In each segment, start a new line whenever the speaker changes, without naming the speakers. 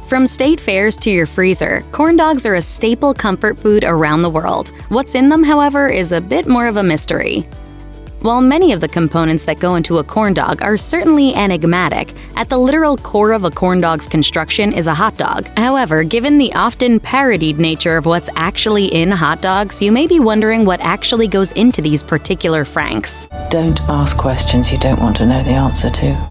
From state fairs to your freezer, corn dogs are a staple comfort food around the world. What's in them, however, is a bit more of a mystery. While many of the components that go into a corn dog are certainly enigmatic, at the literal core of a corn dog's construction is a hot dog. However, given the often parodied nature of what's actually in hot dogs, you may be wondering what actually goes into these particular franks.
Don't ask questions you don't want to know the answer to.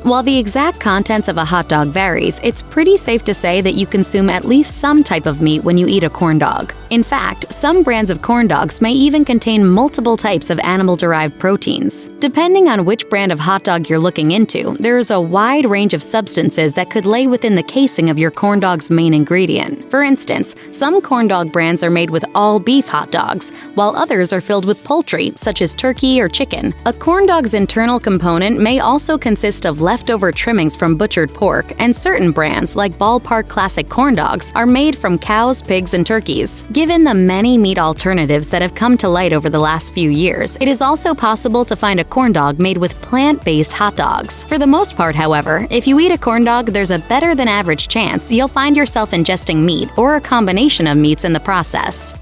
While the exact contents of a hot dog varies, it's pretty safe to say that you consume at least some type of meat when you eat a corn dog. In fact, some brands of corn dogs may even contain multiple types of animal-derived proteins. Depending on which brand of hot dog you're looking into, there is a wide range of substances that could lay within the casing of your corn dog's main ingredient. For instance, some corn dog brands are made with all-beef hot dogs, while others are filled with poultry, such as turkey or chicken. A corn dog's internal component may also consist of leftover trimmings from butchered pork, and certain brands, like Ballpark Classic corn dogs, are made from cows, pigs, and turkeys. Given the many meat alternatives that have come to light over the last few years, it is also possible to find a corn dog made with plant-based hot dogs. For the most part, however, if you eat a corn dog, there's a better than average chance you'll find yourself ingesting meat or a combination of meats in the process.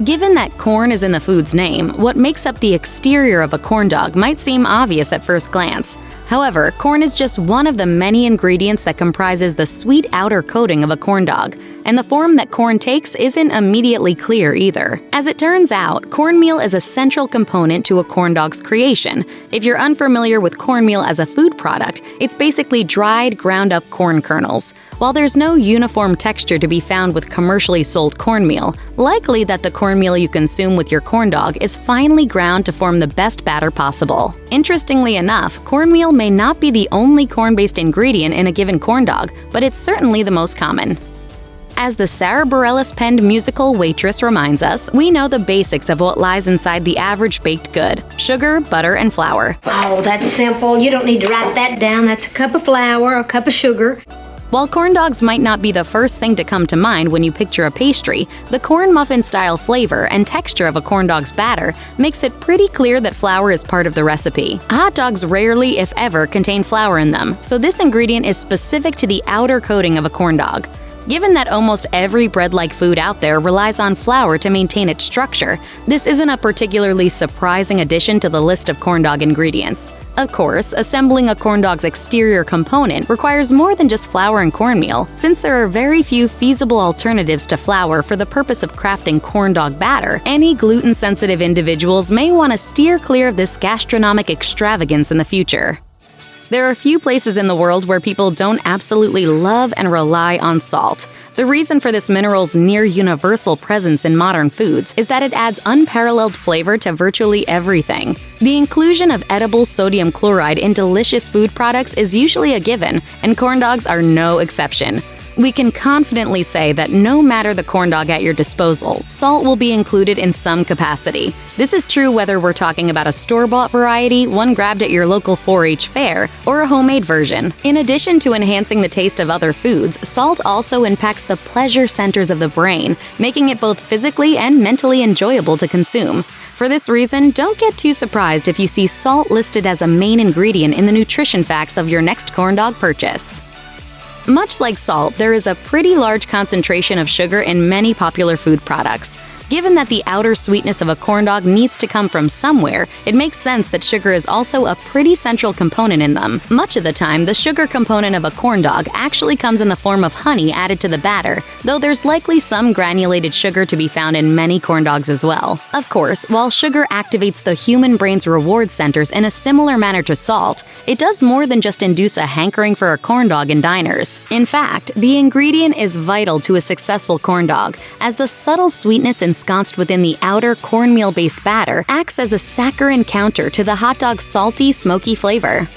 Given that corn is in the food's name, what makes up the exterior of a corn dog might seem obvious at first glance. However, corn is just one of the many ingredients that comprises the sweet outer coating of a corn dog, and the form that corn takes isn't immediately clear either. As it turns out, cornmeal is a central component to a corn dog's creation. If you're unfamiliar with cornmeal as a food product, it's basically dried, ground-up corn kernels. While there's no uniform texture to be found with commercially sold cornmeal, likely that the cornmeal you consume with your corn dog is finely ground to form the best batter possible. Interestingly enough, cornmeal may not be the only corn-based ingredient in a given corn dog, but it's certainly the most common. As the Sarah Bareilles-penned musical Waitress reminds us, we know the basics of what lies inside the average baked good: sugar, butter, and flour.
Oh, that's simple. You don't need to write that down. That's a cup of flour, a cup of sugar.
While corn dogs might not be the first thing to come to mind when you picture a pastry, the corn muffin-style flavor and texture of a corn dog's batter makes it pretty clear that flour is part of the recipe. Hot dogs rarely, if ever, contain flour in them, so this ingredient is specific to the outer coating of a corn dog. Given that almost every bread-like food out there relies on flour to maintain its structure, this isn't a particularly surprising addition to the list of corn dog ingredients. Of course, assembling a corn dog's exterior component requires more than just flour and cornmeal. Since there are very few feasible alternatives to flour for the purpose of crafting corn dog batter, any gluten-sensitive individuals may want to steer clear of this gastronomic extravagance in the future. There are few places in the world where people don't absolutely love and rely on salt. The reason for this mineral's near-universal presence in modern foods is that it adds unparalleled flavor to virtually everything. The inclusion of edible sodium chloride in delicious food products is usually a given, and corn dogs are no exception. We can confidently say that no matter the corn dog at your disposal, salt will be included in some capacity. This is true whether we're talking about a store-bought variety, one grabbed at your local 4-H fair, or a homemade version. In addition to enhancing the taste of other foods, salt also impacts the pleasure centers of the brain, making it both physically and mentally enjoyable to consume. For this reason, don't get too surprised if you see salt listed as a main ingredient in the nutrition facts of your next corn dog purchase. Much like salt, there is a pretty large concentration of sugar in many popular food products. Given that the outer sweetness of a corn dog needs to come from somewhere, it makes sense that sugar is also a pretty central component in them. Much of the time, the sugar component of a corn dog actually comes in the form of honey added to the batter, though there's likely some granulated sugar to be found in many corn dogs as well. Of course, while sugar activates the human brain's reward centers in a similar manner to salt, it does more than just induce a hankering for a corn dog in diners. In fact, the ingredient is vital to a successful corn dog, as the subtle sweetness ensconced within the outer cornmeal-based batter acts as a saccharine counter to the hot dog's salty, smoky flavor.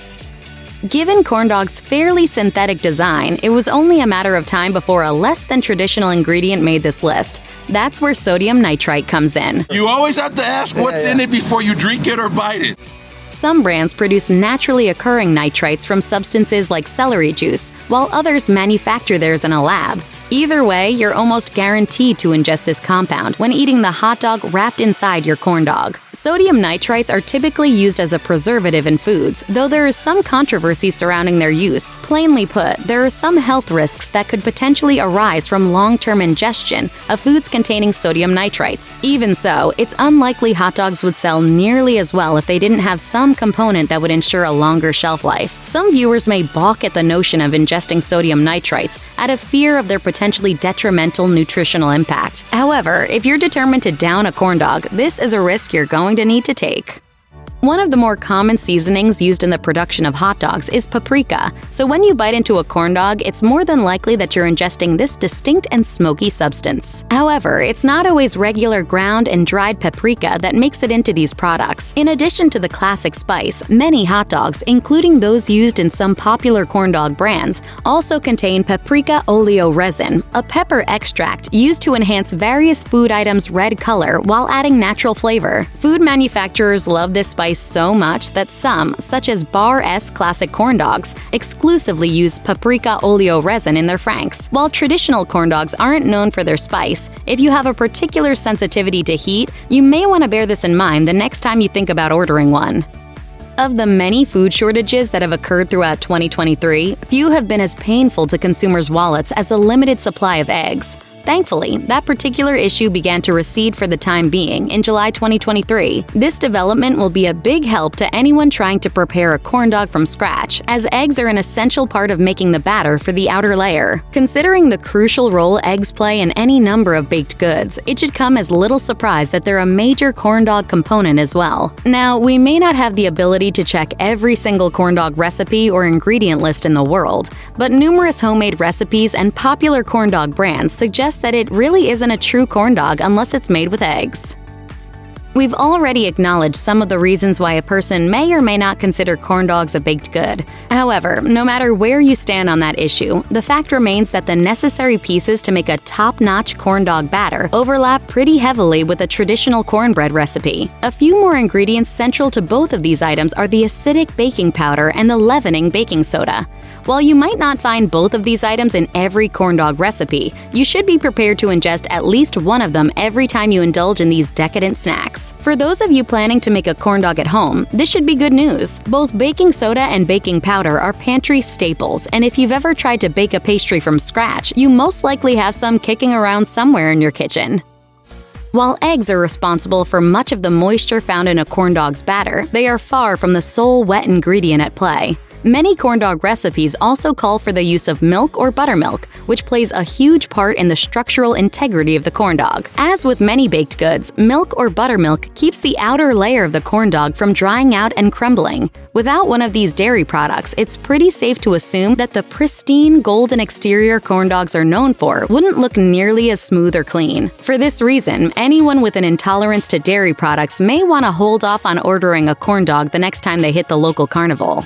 Given corn dog's fairly synthetic design, it was only a matter of time before a less-than-traditional ingredient made this list. That's where sodium nitrite comes in.
You always have to ask what's in it before you drink it or bite it.
Some brands produce naturally occurring nitrites from substances like celery juice, while others manufacture theirs in a lab. Either way, you're almost guaranteed to ingest this compound when eating the hot dog wrapped inside your corn dog. Sodium nitrites are typically used as a preservative in foods, though there is some controversy surrounding their use. Plainly put, there are some health risks that could potentially arise from long-term ingestion of foods containing sodium nitrites. Even so, it's unlikely hot dogs would sell nearly as well if they didn't have some component that would ensure a longer shelf life. Some viewers may balk at the notion of ingesting sodium nitrites out of fear of their potentially detrimental nutritional impact. However, if you're determined to down a corn dog, this is a risk you're going to need to take. One of the more common seasonings used in the production of hot dogs is paprika, so when you bite into a corn dog, it's more than likely that you're ingesting this distinct and smoky substance. However, it's not always regular ground and dried paprika that makes it into these products. In addition to the classic spice, many hot dogs, including those used in some popular corn dog brands, also contain paprika oleo resin, a pepper extract used to enhance various food items' red color while adding natural flavor. Food manufacturers love this spice so much that some, such as Bar S classic corn dogs, exclusively use paprika oleo resin in their franks. While traditional corn dogs aren't known for their spice, if you have a particular sensitivity to heat, you may want to bear this in mind the next time you think about ordering one. Of the many food shortages that have occurred throughout 2023, few have been as painful to consumers' wallets as the limited supply of eggs. Thankfully, that particular issue began to recede for the time being in July 2023. This development will be a big help to anyone trying to prepare a corn dog from scratch, as eggs are an essential part of making the batter for the outer layer. Considering the crucial role eggs play in any number of baked goods, it should come as little surprise that they're a major corn dog component as well. Now, we may not have the ability to check every single corn dog recipe or ingredient list in the world, but numerous homemade recipes and popular corn dog brands suggest that it really isn't a true corn dog unless it's made with eggs. We've already acknowledged some of the reasons why a person may or may not consider corn dogs a baked good. However, no matter where you stand on that issue, the fact remains that the necessary pieces to make a top-notch corn dog batter overlap pretty heavily with a traditional cornbread recipe. A few more ingredients central to both of these items are the acidic baking powder and the leavening baking soda. While you might not find both of these items in every corn dog recipe, you should be prepared to ingest at least one of them every time you indulge in these decadent snacks. For those of you planning to make a corn dog at home, this should be good news. Both baking soda and baking powder are pantry staples, and if you've ever tried to bake a pastry from scratch, you most likely have some kicking around somewhere in your kitchen. While eggs are responsible for much of the moisture found in a corn dog's batter, they are far from the sole wet ingredient at play. Many corn dog recipes also call for the use of milk or buttermilk, which plays a huge part in the structural integrity of the corn dog. As with many baked goods, milk or buttermilk keeps the outer layer of the corn dog from drying out and crumbling. Without one of these dairy products, it's pretty safe to assume that the pristine golden exterior corn dogs are known for wouldn't look nearly as smooth or clean. For this reason, anyone with an intolerance to dairy products may want to hold off on ordering a corn dog the next time they hit the local carnival.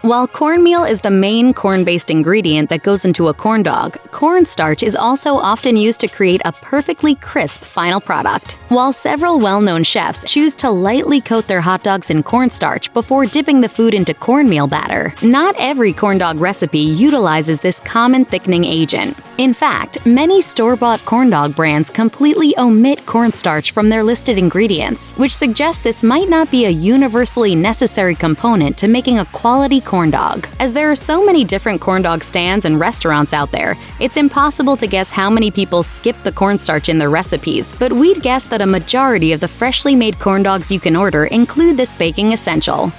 While cornmeal is the main corn-based ingredient that goes into a corn dog, cornstarch is also often used to create a perfectly crisp final product. While several well-known chefs choose to lightly coat their hot dogs in cornstarch before dipping the food into cornmeal batter, not every corn dog recipe utilizes this common thickening agent. In fact, many store-bought corn dog brands completely omit cornstarch from their listed ingredients, which suggests this might not be a universally necessary component to making a quality corn dog. As there are so many different corn dog stands and restaurants out there, it's impossible to guess how many people skip the cornstarch in their recipes, but we'd guess that a majority of the freshly made corn dogs you can order include this baking essential.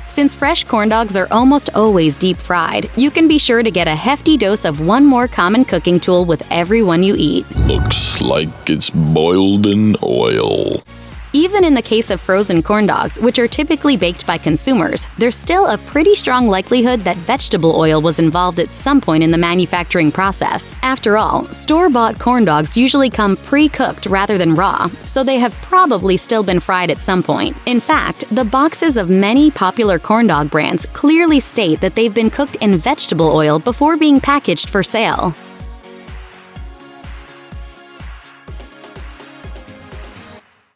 Since fresh corn dogs are almost always deep fried, you can be sure to get a hefty dose of one more common cooking tool with every one you eat.
Looks like it's boiled in oil.
Even in the case of frozen corn dogs, which are typically baked by consumers, there's still a pretty strong likelihood that vegetable oil was involved at some point in the manufacturing process. After all, store-bought corn dogs usually come pre-cooked rather than raw, so they have probably still been fried at some point. In fact, the boxes of many popular corn dog brands clearly state that they've been cooked in vegetable oil before being packaged for sale.